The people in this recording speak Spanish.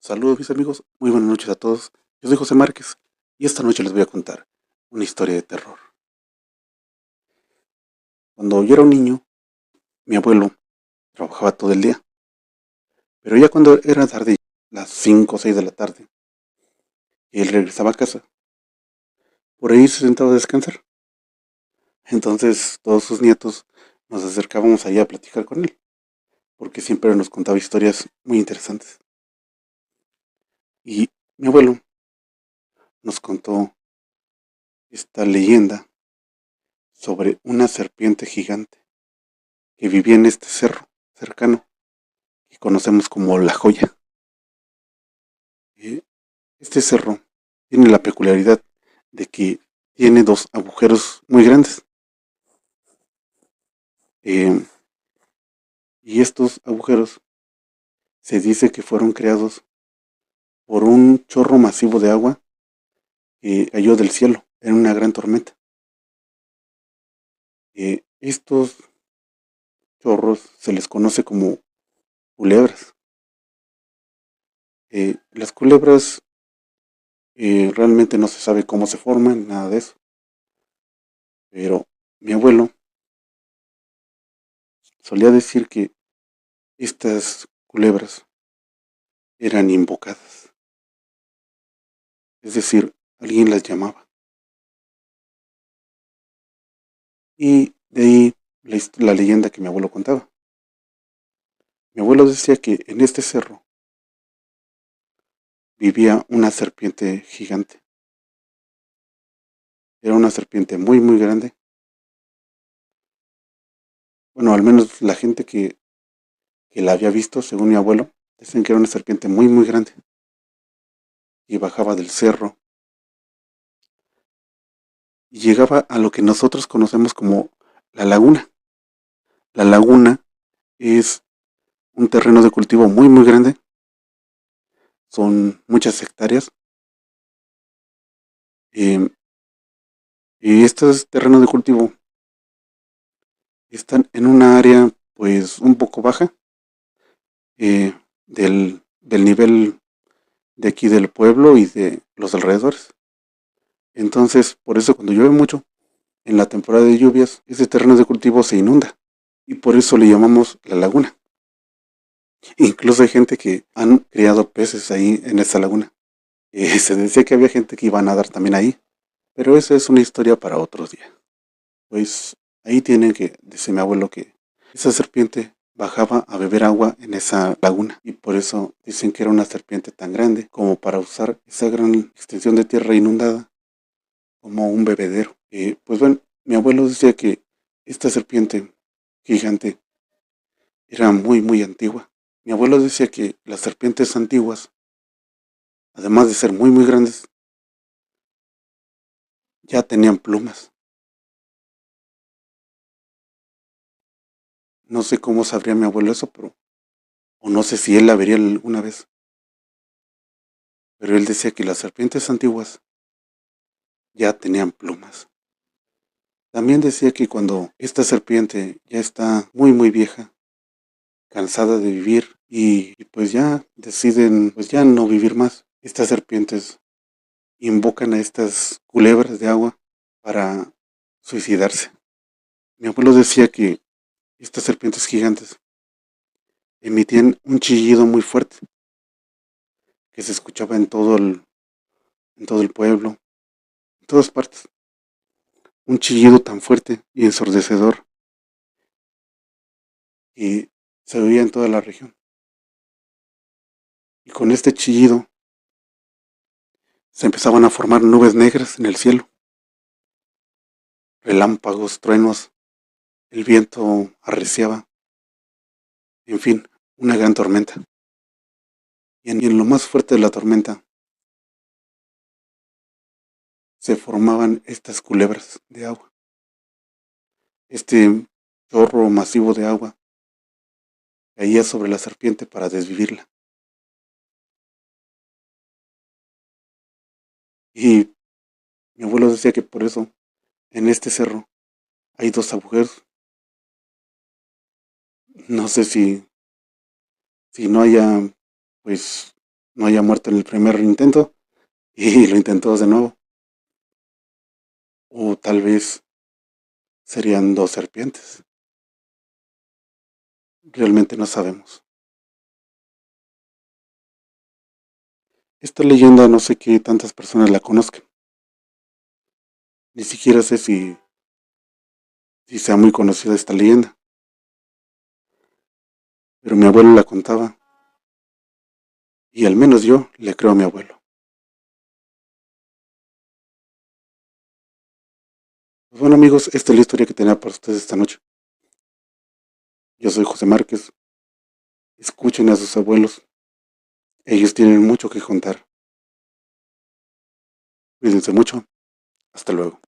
Saludos mis amigos, muy buenas noches a todos. Yo soy José Márquez y esta noche les voy a contar una historia de terror. Cuando yo era un niño, mi abuelo trabajaba todo el día, pero ya cuando era tarde, las 5 o 6 de la tarde, y él regresaba a casa, por ahí se sentaba a descansar. Entonces todos sus nietos nos acercábamos allá a platicar con él, porque siempre nos contaba historias muy interesantes. Y mi abuelo nos contó esta leyenda sobre una serpiente gigante que vivía en este cerro cercano que conocemos como La Joya. Eh, Este cerro tiene la peculiaridad de que tiene dos agujeros muy grandes. eh, y estos agujeros se dice que fueron creados por un chorro masivo de agua que cayó del cielo en una gran tormenta. Estos chorros se les conoce como culebras. Las culebras realmente no se sabe cómo se forman, nada de eso. Pero mi abuelo solía decir que estas culebras eran invocadas. Es decir, alguien las llamaba. Y de ahí la leyenda que mi abuelo contaba. Mi abuelo decía que en este cerro vivía una serpiente gigante. Era una serpiente muy, muy grande. Bueno, al menos la gente que la había visto, según mi abuelo, decían que era una serpiente muy, muy grande. Y bajaba del cerro y llegaba a lo que nosotros conocemos como la laguna. La laguna es un terreno de cultivo muy, muy grande. Son muchas hectáreas. eh, y estos terrenos de cultivo están en una área pues un poco baja del nivel de aquí del pueblo y de los alrededores. Entonces, por eso cuando llueve mucho, en la temporada de lluvias, ese terreno de cultivo se inunda y por eso le llamamos la laguna. Incluso hay gente que han criado peces ahí en esa laguna. Se decía que había gente que iba a nadar también ahí, pero esa es una historia para otro día. Pues ahí tienen que, dice mi abuelo, que esa serpiente bajaba a beber agua en esa laguna y por eso dicen que era una serpiente tan grande como para usar esa gran extensión de tierra inundada como un bebedero. Pues bueno, mi abuelo decía que esta serpiente gigante era muy muy antigua. Mi abuelo decía que las serpientes antiguas, además de ser muy muy grandes, ya tenían plumas. No sé cómo sabría mi abuelo eso, pero o no sé si él la vería alguna vez. Pero él decía que las serpientes antiguas ya tenían plumas. También decía que cuando esta serpiente ya está muy muy vieja, cansada de vivir y pues ya deciden pues ya no vivir más, estas serpientes invocan a estas culebras de agua para suicidarse. Mi abuelo decía que estas serpientes gigantes emitían un chillido muy fuerte que se escuchaba en todo el pueblo, en todas partes. Un chillido tan fuerte y ensordecedor que se oía en toda la región. Y con este chillido se empezaban a formar nubes negras en el cielo, relámpagos, truenos, el viento arreciaba, en fin, una gran tormenta. Y en lo más fuerte de la tormenta se formaban estas culebras de agua. Este chorro masivo de agua caía sobre la serpiente para desvivirla. Y mi abuelo decía que por eso en este cerro hay dos agujeros. No sé si no haya pues no haya muerto en el primer intento y lo intentó de nuevo. O tal vez serían dos serpientes. Realmente no sabemos. Esta leyenda no sé qué tantas personas la conozcan. Ni siquiera sé si sea muy conocida esta leyenda. Pero mi abuelo la contaba. Y al menos yo le creo a mi abuelo. Pues bueno amigos, esta es la historia que tenía para ustedes esta noche. Yo soy José Márquez. Escuchen a sus abuelos. Ellos tienen mucho que contar. Cuídense mucho. Hasta luego.